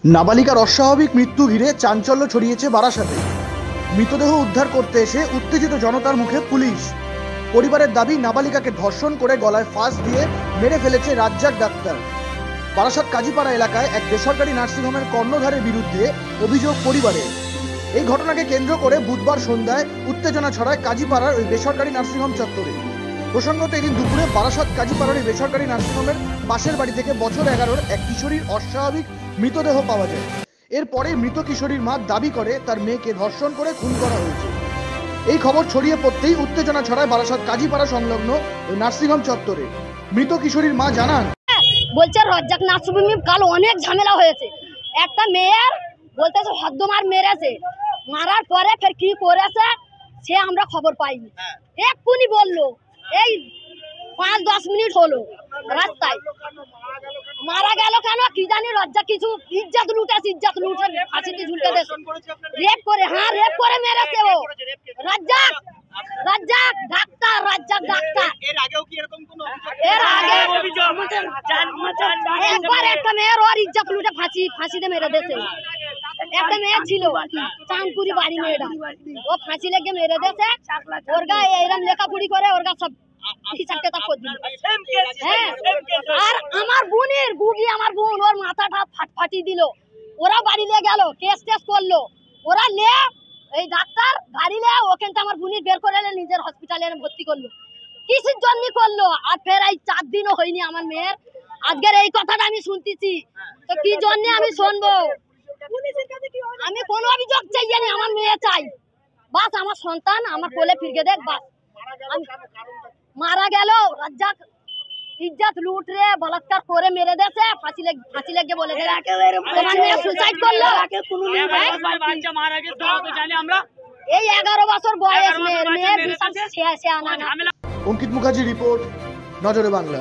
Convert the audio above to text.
নাবালিকার অস্বাভাবিক মৃত্যু ঘিরে চাঞ্চল্য ছড়িয়েছে বারাসাতে। মৃতদেহ উদ্ধার করতে এসে উত্তেজিত জনতার মুখে পুলিশ। পরিবারের দাবি, নাবালিকাকে ধর্ষণ করে গলায় ফাঁস দিয়ে মেরে ফেলেছে রাজ্জাক ডাক্তার। বারাসাত কাজীপাড়া এলাকায় এক বেসরকারি নার্সিংহোমের কর্ণধারের বিরুদ্ধে অভিযোগ পরিবারের। এই ঘটনাকে কেন্দ্র করে বুধবার সন্ধ্যায় উত্তেজনা ছড়ায় কাজীপাড়ার ওই বেসরকারি নার্সিংহোম চত্বরে। প্রসঙ্গত, এদিন দুপুরে বারাসাত কাজীপাড়ার এই বেসরকারি নার্সিংহোমের পাশের বাড়ি থেকে বছর 11-র এক কিশোরীর অস্বাভাবিক মৃতদেহ পাওয়া যায়। এরপরে মৃত কিশোরীর মা দাবি করে তার মেয়েকে ধর্ষণ করে খুন করা হয়েছে। এই খবর ছড়িয়ে পড়তেই উত্তেজনা ছড়ায় বারাসাত কাজীপাড়া সংলগ্ন ওই নার্সিংহোম চত্বরে। মৃত কিশোরীর মা জানান, বলছে রাজ্জাক নার্সিংহোমে কাল অনেক ঝামেলা হয়েছে। একটা মেয়ের বলতেছে হদ্দমার মেরেছে, মারার পরে ফের কি করেছে সে আমরা খবর পাইনি। এক্ষুনি বললো, এই 5-10 মিনিট হলো রাস্তায়। মারা গেল কেন কি জানি, রাজ্জাক কিছু ইজ্জত লুটে ফাঁসিতে ঝুলকে দিয়েছে। রেপ করে, হ্যাঁ রেপ করে মেরেছে ও। রাজ্জাক ডাক্তার, এর আগেও কি এরকম কোনো এর আগে একবার একটা মেয়ের ওর ইজ্জত লুটে ফাঁসিতে মেরে দিয়েছে। একটা মেয়ে ছিল চাঁদপুরি বাড়ি, মেয়েটা ও ফাঁসি লেগে মেরে দিয়েছে। ওর গা এরকম লেখাপড়ি করে ওর গা সব হিসাবটা করে দিল। হ্যাঁ, আর আমার বোনের গুগি, আমার বোন, ওর মাথাটা ফাটি দিল। ওরা বাড়ি নিয়ে গেল, কেস করলো। ওরা লে এই ডাক্তার গাড়ি লে ওখান থেকে আমার বোনের বের করে নিজের হসপিটালে ভর্তি করলো। কিসের জন্য করলো? আর ফের এই 4 দিনও হয়নি আমার মেয়ের। আজকের এই কথাটা আমি শুনতেছি, তো কি জন্য আমি শুনবো? আমি কোনো অভিযোগ চাই না, আমার মেয়ে চাই। বাস আমার সন্তান আমার কোলে ফিরকে দেখ। বাস মারা গেল রাজ্জাক ইজ্জত লুট রে বলাৎকার করে মেরে দিয়েছে। ফাঁসি লেগে বলে তোমার মেয়ে সুসাইড করলো। এই 11 বছর বয়স মেয়ের বিশাল শেয়া। অঙ্কিত মুখার্জি রিপোর্ট, নজরে বাংলা।